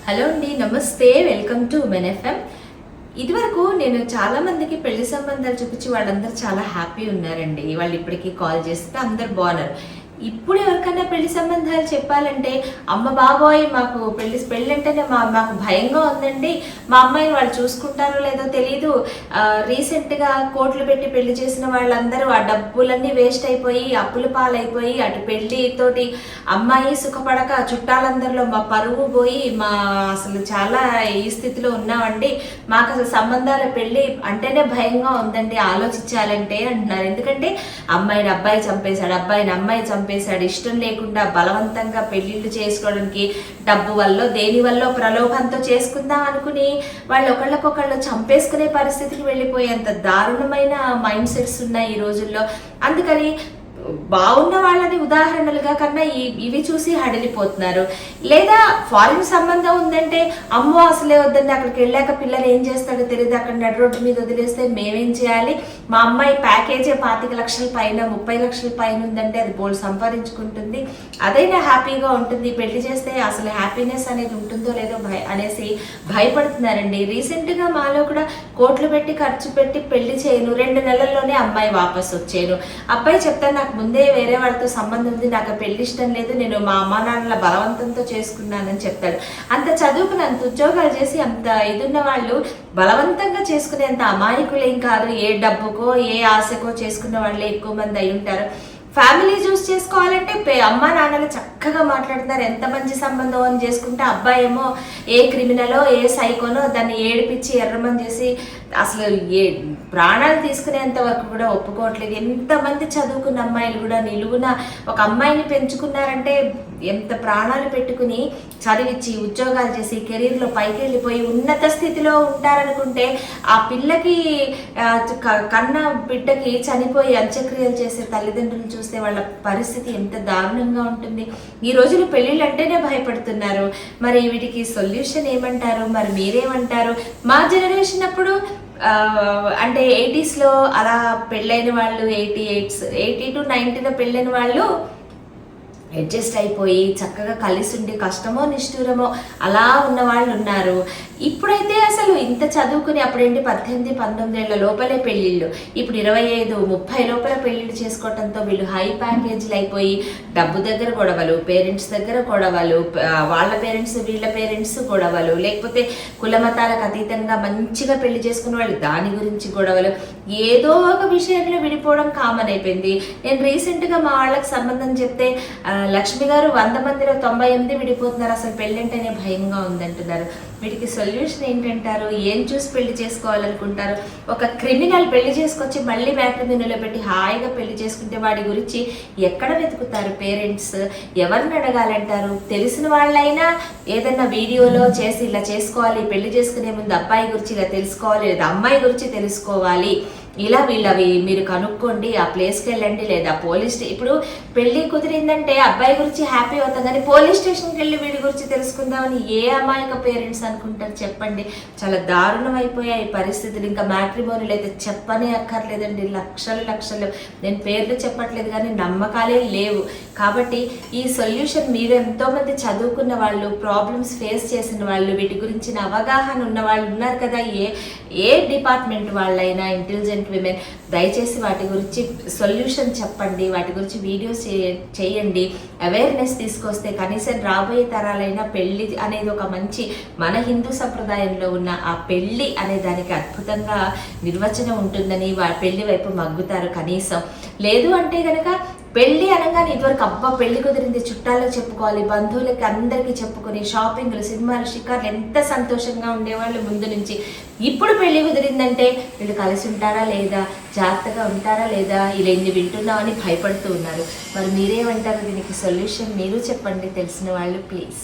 Hello అండి, నమస్తే. Welcome to men FM. ఇదివరకు నేను చాలా మందికి పెళ్లి సంబంధాలు చూపించి వాళ్ళందరూ చాలా హ్యాపీ ఉన్నారండి. వాళ్ళు ఇప్పటికీ కాల్ చేస్తే అందరు బాగున్నారు. ఇప్పుడు ఎవరికైనా పెళ్లి సంబంధాలు చెప్పాలంటే అమ్మ బాబోయ్ మాకు పెళ్ళి అంటేనే మాకు భయంగా ఉందండి, మా అమ్మాయిని వాళ్ళు చూసుకుంటారో లేదో తెలీదు, రీసెంట్గా కోట్లు పెట్టి పెళ్లి చేసిన వాళ్ళందరూ ఆ డబ్బులన్నీ వేస్ట్ అయిపోయి అప్పుల పాలైపోయి అటు పెళ్లితోటి అమ్మాయి సుఖపడక చుట్టాలందరిలో మా పరువు పోయి అసలు చాలా ఈ స్థితిలో ఉన్నామండి, మాకు అసలు సంబంధాల పెళ్లి అంటేనే భయంగా ఉందండి ఆలోచించాలంటే అంటున్నారు. ఎందుకంటే అమ్మాయిని అబ్బాయి చంపేశాడు, అబ్బాయిని అమ్మాయి చంపేశాడు, ఇష్టం లేకుండా బలవంతంగా పెళ్లిళ్ళు చేసుకోవడానికి డబ్బు వల్ల దేని వల్ల ప్రలోభంతో చేసుకుందాం అనుకుని వాళ్ళు ఒకళ్ళకొకళ్ళు చంపేసుకునే పరిస్థితికి వెళ్ళిపోయేంత దారుణమైన మైండ్ సెట్స్ ఉన్నాయి ఈ రోజుల్లో. అందుకని బాగున్న వాళ్ళని ఉదాహరణలుగా కన్నా ఇవి చూసి హడలిపోతున్నారు. లేదా ఫారిన్ సంబంధం ఉందంటే అమ్మో అసలే వద్దండి, అక్కడికి వెళ్ళాక పిల్లలు ఏం చేస్తాడో తెలియదు, అక్కడ నడి రోడ్డు మీద వదిలేస్తే మేమేం చేయాలి, మా అమ్మాయి ప్యాకేజే 25 లక్షల పైన 30 లక్షల పైన ఉందంటే అది బోల్డ్ సంపాదించుకుంటుంది, అదైనా హ్యాపీగా ఉంటుంది, పెళ్లి చేస్తే అసలు హ్యాపీనెస్ అనేది ఉంటుందో లేదో అనేసి భయపడుతున్నారండి. రీసెంట్గా మాలో కూడా కోట్లు పెట్టి ఖర్చు పెట్టి పెళ్లి చేయను, 2 నెలల్లోనే అమ్మాయి వాపస్ వచ్చాను. అబ్బాయి చెప్తాను నాకు ముందే వేరే వాళ్ళతో సంబంధం ఉంది, నాకు పెళ్లి ఇష్టం లేదు, నేను మా అమ్మా నాన్నల బలవంతంతో చేసుకున్నానని చెప్తాడు. అంత చదువుకుని అంత ఉద్యోగాలు చేసి అంత ఇదున్న వాళ్ళు బలవంతంగా చేసుకునేంత అమాయకులేం కాదు, ఏ డబ్బుకో ఏ ఆశకో చేసుకున్న వాళ్ళే ఎక్కువ మంది అయి ఉంటారు. ఫ్యామిలీ చూస్ చేసుకోవాలంటే అమ్మా నాన్నలు చక్కగా మాట్లాడుతున్నారు, ఎంత మంచి సంబంధం అని చేసుకుంటే అబ్బాయి ఏమో ఏ క్రిమినలో ఏ సైకోనో దాన్ని ఏడిపించి ఎర్రమని చేసి అసలు ప్రాణాలు తీసుకునేంత వరకు కూడా ఒప్పుకోవట్లేదు. ఎంతమంది చదువుకున్న అమ్మాయిలు కూడా నిలువున ఒక అమ్మాయిని పెంచుకున్నారంటే ఎంత ప్రాణాలు పెట్టుకుని చదివించి ఉద్యోగాలు చేసి కెరీర్లో పైకి వెళ్ళిపోయి ఉన్నత స్థితిలో ఉంటారనుకుంటే ఆ పిల్లకి కన్న బిడ్డకి చనిపోయి అంత్యక్రియలు చేసే తల్లిదండ్రులు చూస్తే వాళ్ళ పరిస్థితి ఎంత దారుణంగా ఉంటుంది. ఈ రోజులు పెళ్ళిళ్ళు అంటేనే భయపడుతున్నారు. మరి వీటికి సొల్యూషన్ ఏమంటారు, మరి మీరేమంటారు? మా జనరేషన్ అప్పుడు అంటే 80sలో అలా పెళ్ళైన వాళ్ళు 80 to 90లో పెళ్ళైన వాళ్ళు అడ్జస్ట్ అయిపోయి చక్కగా కలిసి ఉండి కష్టమో నిష్ఠూరమో అలా ఉన్న వాళ్ళు ఉన్నారు. ఇప్పుడైతే అసలు ఇంత చదువుకుని అప్పుడేంటి 18-19 ఏళ్ల లోపలే పెళ్ళిళ్ళు, ఇప్పుడు 25-30 లోపల పెళ్ళిళ్ళు చేసుకోవడంతో వీళ్ళు హై ప్యాకేజీలు అయిపోయి డబ్బు దగ్గర గొడవలు, పేరెంట్స్ దగ్గర గొడవలు, వాళ్ళ పేరెంట్స్ వీళ్ళ పేరెంట్స్ గొడవలు, లేకపోతే కులమతాలకు అతీతంగా మంచిగా పెళ్లి చేసుకున్న వాళ్ళు దాని గురించి గొడవలు, ఏదో ఒక విషయంలో విడిపోవడం కామన్ అయిపోయింది. నేను రీసెంట్గా మా వాళ్ళకి సంబంధం చెప్తే లక్ష్మి గారు 100 మందిలో 98 విడిపోతున్నారు, అసలు పెళ్ళంటేనే భయంగా ఉందంటున్నారు. వీటికి సొల్యూషన్ ఏంటంటారు? ఏం చూసి పెళ్లి చేసుకోవాలనుకుంటారు? ఒక క్రిమినల్ పెళ్లి చేసుకొచ్చి మళ్ళీ మ్యాట్రిమోనీలో పెట్టి హాయిగా పెళ్లి చేసుకుంటే వాడి గురించి ఎక్కడ వెతుకుతారు పేరెంట్స్? ఎవరిని అడగాలంటారు? తెలిసిన వాళ్ళైనా ఏదన్నా వీడియోలో చేసి ఇలా చేసుకోవాలి, పెళ్లి చేసుకునే ముందు అబ్బాయి గురించి ఇలా తెలుసుకోవాలి, లేదా అమ్మాయి గురించి తెలుసుకోవాలి, ఇలా వీళ్ళవి మీరు కనుక్కోండి, ఆ ప్లేస్కి వెళ్ళండి, లేదా ఇప్పుడు పెళ్లి కుదిరిందంటే అబ్బాయి గురించి హ్యాపీ అవుతాం, కానీ పోలీస్ స్టేషన్కి వెళ్ళి వీడి గురించి తెలుసుకుందామని ఏ అమాయక పేరెంట్స్ అనుకుంటారు చెప్పండి? చాలా దారుణం అయిపోయాయి పరిస్థితులు. ఇంకా మ్యాట్రిమోనీలు అయితే చెప్పనే అక్కర్లేదండి, లక్షలు. నేను పేర్లు చెప్పట్లేదు కానీ నమ్మకాలే లేవు. కాబట్టి ఈ సొల్యూషన్ మీరు ఎంతోమంది చదువుకున్న వాళ్ళు, ప్రాబ్లమ్స్ ఫేస్ చేసిన వాళ్ళు, వీటి గురించిన అవగాహన ఉన్న వాళ్ళు ఉన్నారు కదా, ఏ డిపార్ట్మెంట్ వాళ్ళైనా ఇంటెలిజెంట్ విమెన్, దయచేసి వాటి గురించి సొల్యూషన్ చెప్పండి, వాటి గురించి వీడియోస్ చేయండి, అవేర్నెస్ తీసుకొస్తే కనీసం రాబోయే తరాలైనా పెళ్లి అనేది ఒక మంచి మన హిందూ సంప్రదాయంలో ఉన్న ఆ పెళ్లి అనే దానికి అద్భుతంగా నిర్వచనం ఉంటుందని పెళ్లి వైపు మగ్గుతారు కనీసం. లేదు అంటే కనుక పెళ్లి అనగానే ఇదివరకు అబ్బా పెళ్లి కుదిరింది చుట్టాలకు చెప్పుకోవాలి, బంధువులకి అందరికీ చెప్పుకొని షాపింగ్లు, సినిమాలు, షికార్లు ఎంత సంతోషంగా ఉండేవాళ్ళు ముందు నుంచి. ఇప్పుడు పెళ్లి కుదిరిందంటే వీళ్ళు కలిసి ఉంటారా లేదా, జాగ్రత్తగా ఉంటారా లేదా, ఇలా ఎన్ని వింటున్నామని భయపడుతూ ఉన్నారు. మరి మీరేమంటారు? దీనికి సొల్యూషన్ మీరు చెప్పండి, తెలిసిన వాళ్ళు ప్లీజ్.